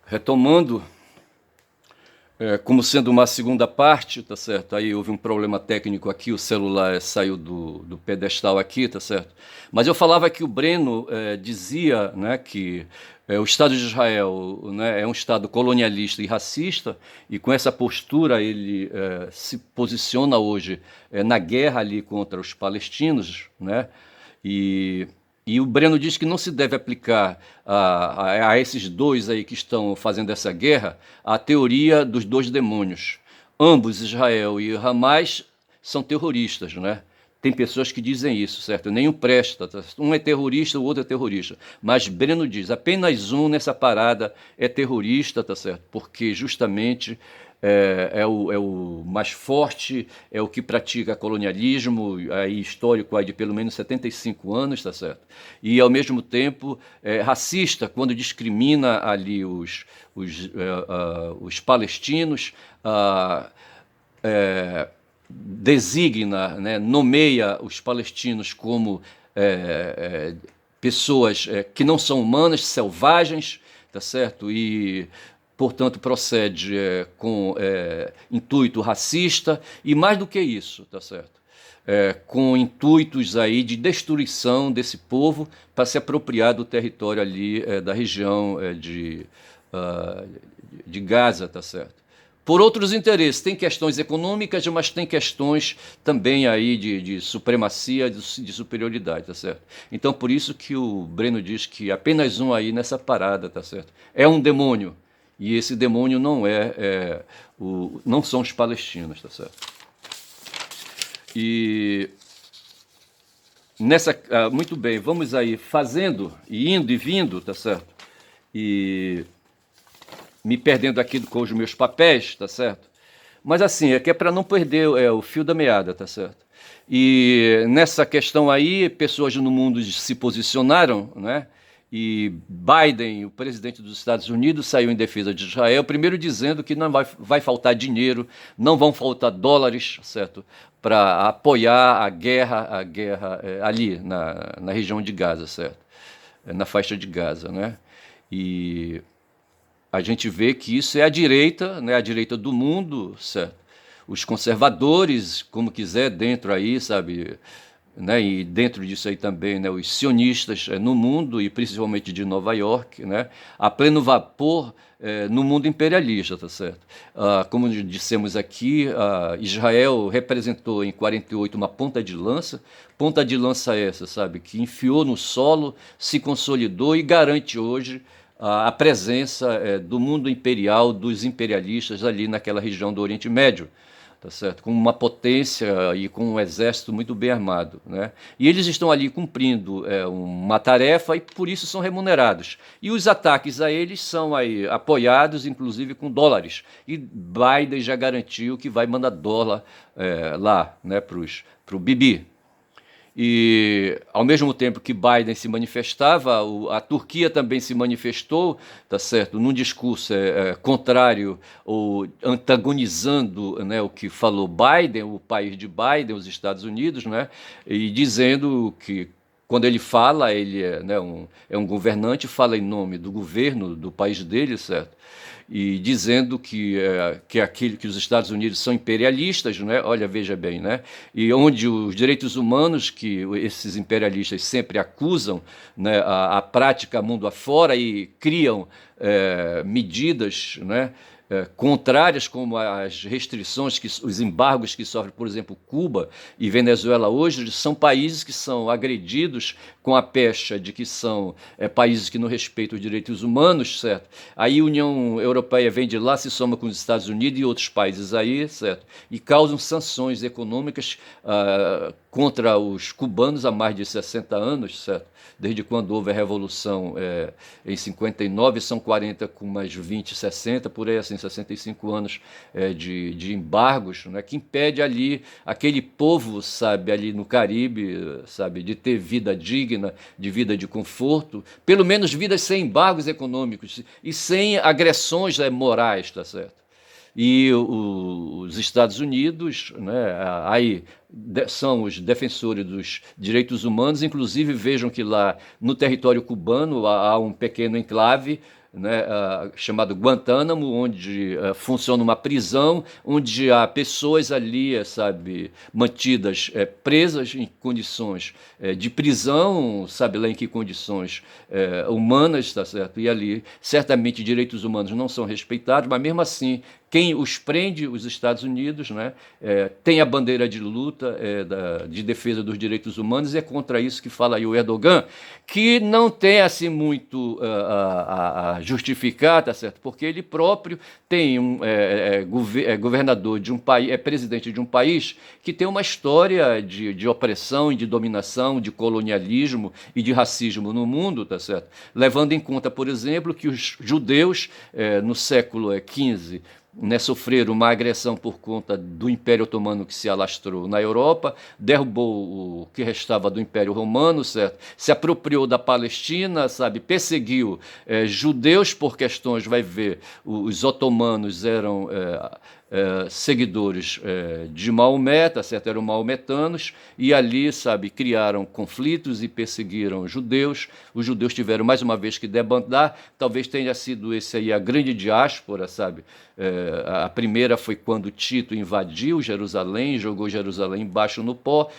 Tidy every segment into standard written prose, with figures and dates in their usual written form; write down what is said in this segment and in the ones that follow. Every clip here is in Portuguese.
Retomando, como sendo uma segunda parte, tá certo? Aí houve um problema técnico aqui, o celular saiu do pedestal aqui, tá certo? Mas eu falava que o Breno dizia, né, que o Estado de Israel, né, é um Estado colonialista e racista, e com essa postura ele se posiciona hoje na guerra ali contra os palestinos, né? E, e o Breno diz que não se deve aplicar a esses dois aí que estão fazendo essa guerra a teoria dos dois demônios. Ambos, Israel e Hamas, são terroristas, né? Tem pessoas que dizem isso, certo? Nenhum presta. Tá? Um é terrorista, o outro é terrorista. Mas Breno diz, apenas um nessa parada é terrorista, tá certo? Porque justamente é o mais forte, é o que pratica colonialismo aí, histórico aí, de pelo menos 75 anos, tá certo? E, ao mesmo tempo, é racista quando discrimina ali os palestinos, designa, né, nomeia os palestinos como pessoas que não são humanas, selvagens, tá certo? E portanto procede com intuito racista e mais do que isso, tá certo? Com intuitos aí de destruição desse povo para se apropriar do território ali da região uh, de Gaza, tá certo? Por outros interesses, tem questões econômicas, mas tem questões também aí de supremacia, de superioridade, tá certo? Então, por isso que o Breno diz que apenas um aí nessa parada, tá certo? É um demônio, e esse demônio não são os palestinos, tá certo? E muito bem, vamos aí fazendo, e indo e vindo, tá certo? E me perdendo aqui com os meus papéis, tá certo? Mas assim, é que é para não perder o fio da meada, tá certo? E nessa questão aí, pessoas no mundo se posicionaram, né? E Biden, o presidente dos Estados Unidos, saiu em defesa de Israel, primeiro dizendo que não vai faltar dinheiro, não vão faltar dólares, certo? Para apoiar a guerra ali na região de Gaza, certo? Na faixa de Gaza, né? E a gente vê que isso é a direita, né, a direita do mundo, certo? Os conservadores, como quiser, dentro aí, sabe, né, e dentro disso aí também, né, os sionistas no mundo e principalmente de Nova York, né, a pleno vapor no mundo imperialista, tá certo? Como dissemos aqui, Israel representou em 48 uma ponta de lança essa, sabe, que enfiou no solo, se consolidou e garante hoje a presença do mundo imperial, dos imperialistas ali naquela região do Oriente Médio, tá certo? Com uma potência e com um exército muito bem armado, né? E eles estão ali cumprindo uma tarefa e por isso são remunerados. E os ataques a eles são aí apoiados, inclusive com dólares. E Biden já garantiu que vai mandar dólar lá, né, para o Bibi. E ao mesmo tempo que Biden se manifestava, a Turquia também se manifestou, tá certo, num discurso contrário ou antagonizando, né, o que falou Biden, o país de Biden, os Estados Unidos, né, e dizendo que quando ele fala, ele né, é um governante, fala em nome do governo do país dele, certo? E dizendo que os Estados Unidos são imperialistas, né? Olha, veja bem, né? E onde os direitos humanos que esses imperialistas sempre acusam, né, a prática mundo afora e criam medidas, né, contrárias, como as restrições, os embargos que sofrem, por exemplo, Cuba e Venezuela hoje, são países que são agredidos com a pecha de que são países que não respeitam os direitos humanos, certo? Aí a União Europeia vem de lá, se soma com os Estados Unidos e outros países aí, certo? E causam sanções econômicas contra os cubanos há mais de 60 anos, certo? Desde quando houve a Revolução em 59, são 40 com mais 20, 60, por aí assim, 65 anos de embargos, né, que impede ali aquele povo, sabe, ali no Caribe, sabe, de ter vida digna, de vida de conforto, pelo menos vidas sem embargos econômicos e sem agressões morais, tá certo? E os Estados Unidos, né, aí são os defensores dos direitos humanos, inclusive vejam que lá no território cubano há um pequeno enclave né, chamado Guantánamo, onde funciona uma prisão, onde há pessoas ali, sabe, mantidas presas em condições de prisão, sabe lá em que condições humanas, tá certo? E ali, certamente, direitos humanos não são respeitados, mas mesmo assim, quem os prende, os Estados Unidos, né, tem a bandeira de luta de defesa dos direitos humanos, e é contra isso que fala aí o Erdogan, que não tem assim muito a justificar, tá certo? Porque ele próprio tem governador de um país, é presidente de um país que tem uma história de opressão e de dominação, de colonialismo e de racismo no mundo, tá certo? Levando em conta, por exemplo, que os judeus no século XV, né, sofreram uma agressão por conta do Império Otomano que se alastrou na Europa, derrubou o que restava do Império Romano, certo? Se apropriou da Palestina, sabe? Perseguiu judeus por questões, vai ver, os otomanos eram seguidores de Maomé, tá certo? Eram maometanos, e ali, sabe, criaram conflitos e perseguiram judeus. Os judeus tiveram mais uma vez que debandar, talvez tenha sido esse aí a grande diáspora, sabe? A primeira foi quando Tito invadiu Jerusalém, jogou Jerusalém embaixo no pó,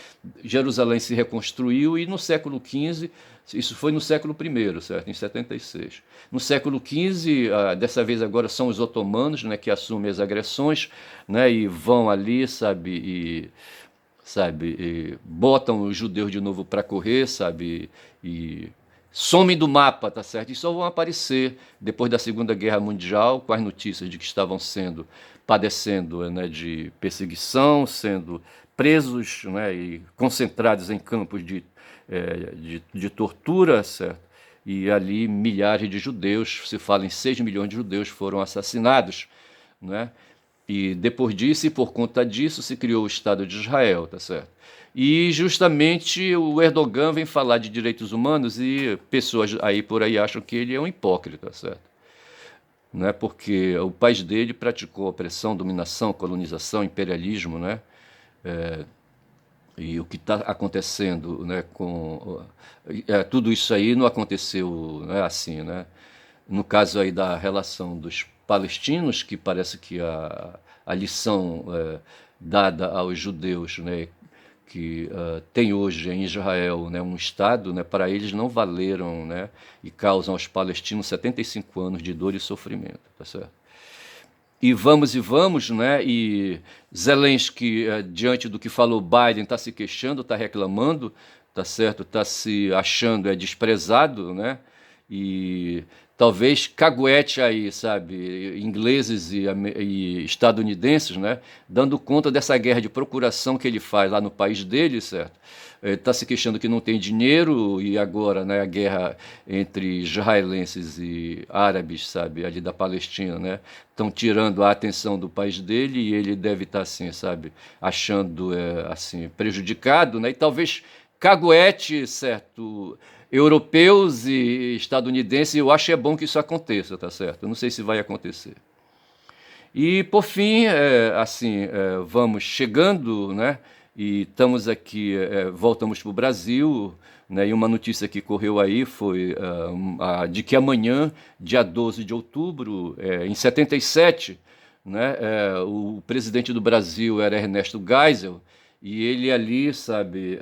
Jerusalém se reconstruiu, e no século XV, isso foi no século I, certo? Em 76. No século XV, dessa vez agora são os otomanos, né, que assumem as agressões, né, e vão ali, sabe, e botam os judeus de novo para correr, sabe, e somem do mapa, tá certo? E só vão aparecer depois da Segunda Guerra Mundial com as notícias de que estavam padecendo, né, de perseguição, sendo presos, né, e concentrados em campos de tortura, certo? E ali milhares de judeus, se fala em 6 milhões de judeus, foram assassinados, né? E depois disso, e por conta disso, se criou o Estado de Israel, tá certo? E justamente o Erdogan vem falar de direitos humanos, e pessoas aí por aí acham que ele é um hipócrita, certo? Né? Porque o país dele praticou opressão, dominação, colonização, imperialismo, né? E o que está acontecendo, né, tudo isso aí não aconteceu, né, assim, né? No caso aí da relação dos palestinos, que parece que a lição dada aos judeus, né, que tem hoje em Israel, né, um Estado, né, para eles não valeram, né, e causam aos palestinos 75 anos de dor e sofrimento, tá certo? E vamos, né? E Zelensky, diante do que falou Biden, está se queixando, está reclamando, tá certo? Está se achando desprezado, né? E talvez caguete aí, sabe, ingleses e estadunidenses, né, dando conta dessa guerra de procuração que ele faz lá no país dele, certo? Está se queixando que não tem dinheiro, e agora, né, a guerra entre israelenses e árabes, sabe, ali da Palestina, né, estão tirando a atenção do país dele, e ele deve estar assim, sabe, achando assim prejudicado, né, e talvez caguete, certo, europeus e estadunidenses. Eu acho que é bom que isso aconteça, tá certo? Eu não sei se vai acontecer. E por fim, assim, vamos chegando, né? E estamos aqui, voltamos para o Brasil, né? E uma notícia que correu aí foi de que amanhã, dia 12 de outubro, em 77, né? O presidente do Brasil era Ernesto Geisel, e ele ali, sabe,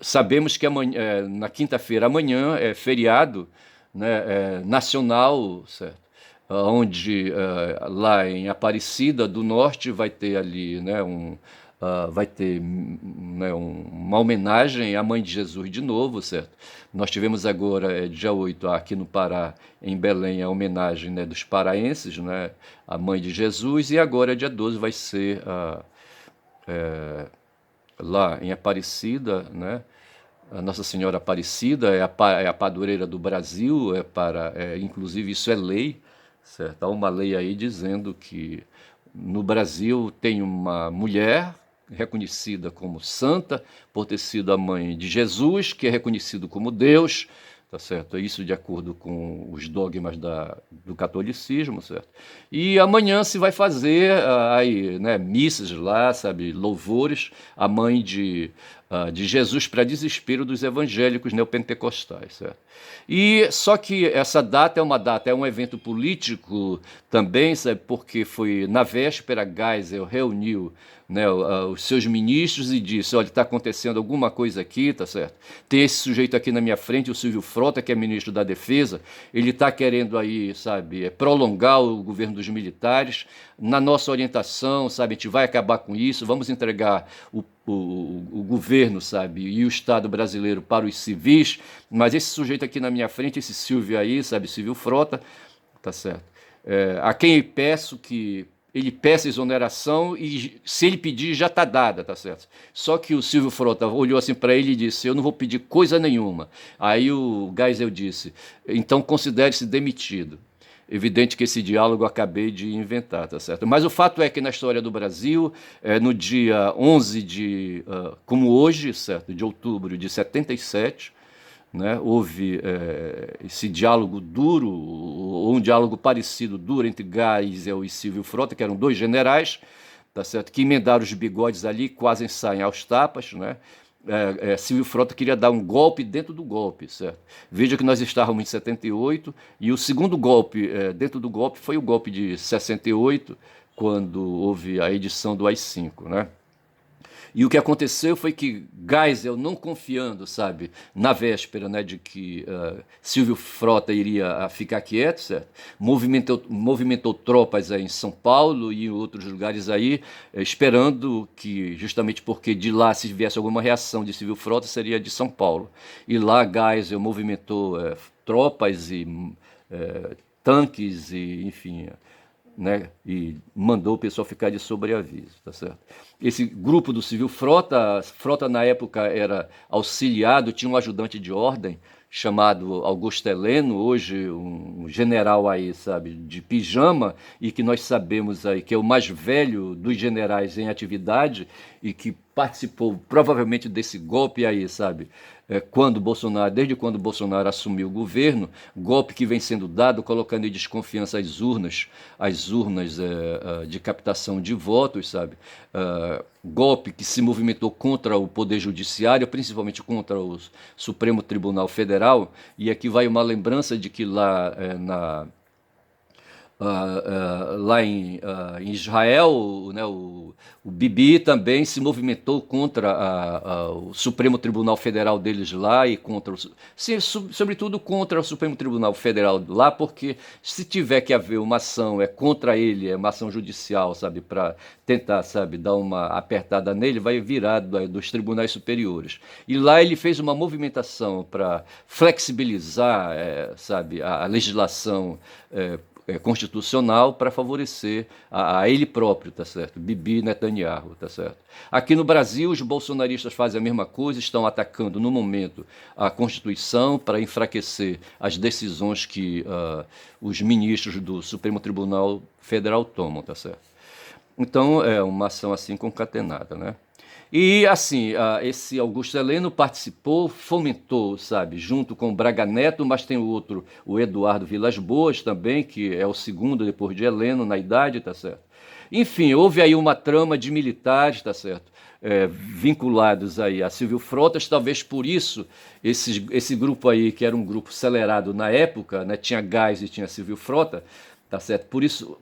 sabemos que amanhã, na quinta-feira, amanhã, é feriado, né, nacional, certo? Onde lá em Aparecida do Norte vai ter ali, né, vai ter, né, uma homenagem à Mãe de Jesus de novo, certo? Nós tivemos agora, dia 8, aqui no Pará, em Belém, a homenagem, né, dos paraenses, né, à Mãe de Jesus, e agora, dia 12, vai ser lá em Aparecida, né? A Nossa Senhora Aparecida é a padroeira do Brasil, inclusive isso é lei, certo? Há uma lei aí dizendo que no Brasil tem uma mulher reconhecida como santa por ter sido a mãe de Jesus, que é reconhecido como Deus, tá certo? Isso de acordo com os dogmas do catolicismo, certo? E amanhã se vai fazer aí, né, missas lá, sabe, louvores à mãe de de Jesus para desespero dos evangélicos neopentecostais, certo? E só que essa data é uma data, é um evento político também, sabe, porque foi na véspera Geisel reuniu, né, os seus ministros e disse, olha, está acontecendo alguma coisa aqui, tá certo? Tem esse sujeito aqui na minha frente, o Silvio Frota, que é ministro da Defesa, ele está querendo aí, sabe, prolongar o governo dos militares. Na nossa orientação, sabe, a gente vai acabar com isso, vamos entregar o governo, sabe, e o Estado brasileiro para os civis, mas esse sujeito aqui na minha frente, esse Silvio aí, sabe, Silvio Frota, tá certo? A quem peço que ele peça exoneração e se ele pedir já está dada, tá certo? Só que o Silvio Frota olhou assim para ele e disse, eu não vou pedir coisa nenhuma. Aí o Geisel disse, então considere-se demitido. Evidente que esse diálogo eu acabei de inventar, tá certo? Mas o fato é que na história do Brasil, no dia 11 de, como hoje, certo, de outubro de 77, né, houve esse diálogo duro, ou um diálogo parecido, duro, entre Geisel e Silvio Frota, que eram dois generais, tá certo, que emendaram os bigodes ali, quase saem aos tapas, né? Silvio Frota queria dar um golpe dentro do golpe, certo? Veja que nós estávamos em 78 e o segundo golpe dentro do golpe foi o golpe de 68, quando houve a edição do AI-5, né? E o que aconteceu foi que Geisel, não confiando, sabe, na véspera, né, de que Silvio Frota iria ficar quieto, certo? Movimentou tropas aí em São Paulo e em outros lugares aí, esperando que, justamente porque de lá, se viesse alguma reação de Silvio Frota, seria de São Paulo. E lá Geisel movimentou tropas e tanques e, enfim, né, e mandou o pessoal ficar de sobreaviso, tá certo? Esse grupo do Silvio Frota, Frota na época era auxiliado, tinha um ajudante de ordem chamado Augusto Heleno, hoje um general aí, sabe, de pijama, e que nós sabemos aí que é o mais velho dos generais em atividade e que participou provavelmente desse golpe aí, sabe, desde quando Bolsonaro assumiu o governo, golpe que vem sendo dado, colocando em desconfiança as urnas de captação de votos, sabe, golpe que se movimentou contra o Poder Judiciário, principalmente contra o Supremo Tribunal Federal, e aqui vai uma lembrança de que lá em Israel, né, o Bibi também se movimentou contra o Supremo Tribunal Federal deles lá e sobretudo contra o Supremo Tribunal Federal lá, porque se tiver que haver uma ação contra ele, uma ação judicial, sabe, para tentar, sabe, dar uma apertada nele, vai virar dos tribunais superiores. E lá ele fez uma movimentação para flexibilizar, sabe, a legislação constitucional para favorecer a ele próprio, tá certo? Bibi Netanyahu, tá certo? Aqui no Brasil, os bolsonaristas fazem a mesma coisa, estão atacando no momento a Constituição para enfraquecer as decisões que os ministros do Supremo Tribunal Federal tomam, tá certo? Então, é uma ação assim concatenada, né? E assim, esse Augusto Heleno participou, fomentou, sabe, junto com o Braga Neto, mas tem o outro, o Eduardo Vilas Boas também, que é o segundo depois de Heleno na idade, tá certo? Enfim, houve aí uma trama de militares, tá certo? Vinculados aí a Silvio Frotas, talvez por isso esse grupo aí, que era um grupo acelerado na época, né, tinha Gás e tinha Silvio Frota, tá certo?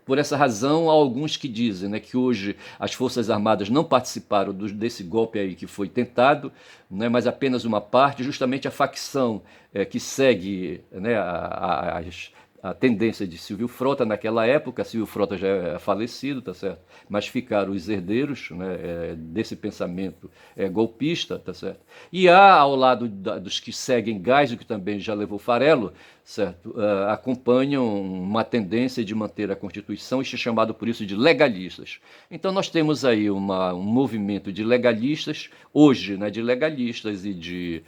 Por essa razão, há alguns que dizem, né, que hoje as Forças Armadas não participaram desse golpe aí que foi tentado, né, mas apenas uma parte, justamente a facção que segue, né, a tendência de Silvio Frota naquela época. Silvio Frota já é falecido, tá certo? Mas ficaram os herdeiros, né, desse pensamento golpista, tá certo? E há ao lado dos que seguem Geisel, que também já levou farelo, certo? Acompanham uma tendência de manter a Constituição, e é chamado por isso de legalistas. Então nós temos aí um movimento de legalistas, hoje, né, de legalistas e de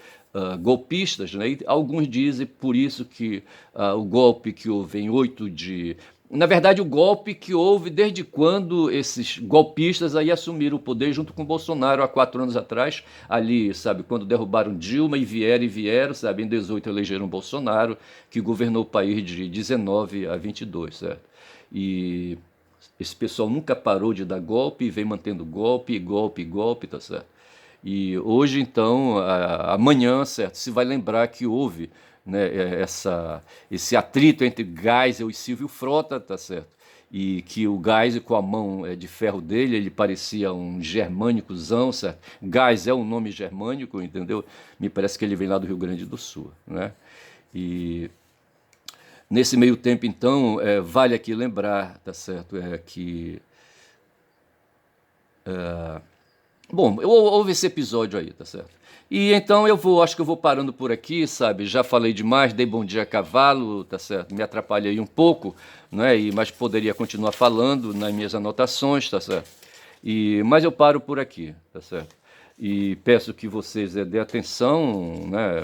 golpistas, né? E alguns dizem por isso que o golpe que houve em 8 de... Na verdade, o golpe que houve desde quando esses golpistas aí assumiram o poder junto com Bolsonaro há 4 anos atrás, ali, sabe, quando derrubaram Dilma e vieram, sabe, em 18 elegeram Bolsonaro, que governou o país de 19 a 22, certo? E esse pessoal nunca parou de dar golpe e vem mantendo golpe, tá certo? E hoje, então, amanhã, certo, se vai lembrar que houve, né, esse atrito entre Geisel e Silvio Frota, tá certo? E que o Geisel, com a mão de ferro dele, ele parecia um germânicozão, certo? Geisel é um nome germânico, entendeu? Me parece que ele vem lá do Rio Grande do Sul, né? E nesse meio tempo, então, vale aqui lembrar, tá certo? Que bom, houve esse episódio aí, tá certo? E então acho que eu vou parando por aqui, sabe? Já falei demais, dei bom dia a cavalo, tá certo? Me atrapalhei um pouco, né? Mas poderia continuar falando nas minhas anotações, tá certo? Mas eu paro por aqui, tá certo? E peço que vocês dêem atenção, né?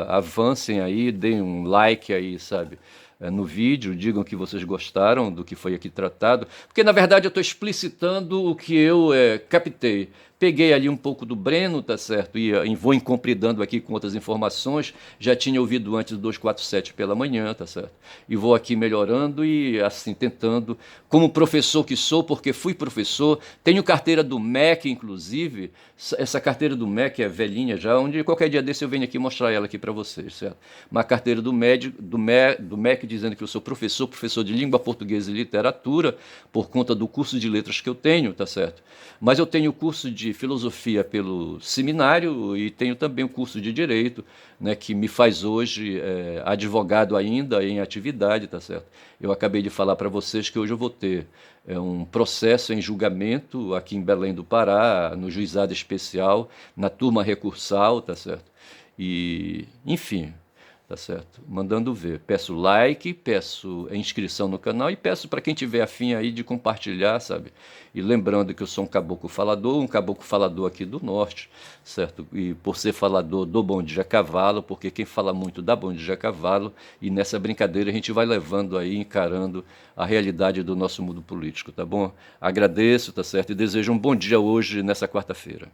Avancem aí, deem um like aí, sabe? No vídeo, digam que vocês gostaram do que foi aqui tratado, porque na verdade eu estou explicitando o que eu captei. Peguei ali um pouco do Breno, tá certo? E vou incompridando aqui com outras informações. Já tinha ouvido antes do 247 pela manhã, tá certo? E vou aqui melhorando e assim tentando, como professor que sou, porque fui professor, tenho carteira do MEC, inclusive. Essa carteira do MEC é velhinha já, onde qualquer dia desse eu venho aqui mostrar ela aqui para vocês, certo? Uma carteira do MEC dizendo que eu sou professor de língua portuguesa e literatura, por conta do curso de letras que eu tenho, tá certo? Mas eu tenho curso de filosofia pelo seminário e tenho também o curso de direito, né, que me faz hoje advogado ainda em atividade, tá certo? Eu acabei de falar para vocês que hoje eu vou ter um processo em julgamento aqui em Belém do Pará, no juizado especial, na turma recursal, tá certo? E, enfim, tá certo? Mandando ver. Peço like, peço inscrição no canal e peço para quem tiver afim aí de compartilhar, sabe? E lembrando que eu sou um caboclo falador aqui do norte, certo? E por ser falador do Bom Dia Cavalo, porque quem fala muito dá Bom Dia Cavalo, e nessa brincadeira a gente vai levando aí, encarando a realidade do nosso mundo político, tá bom? Agradeço, tá certo? E desejo um bom dia hoje, nessa quarta-feira.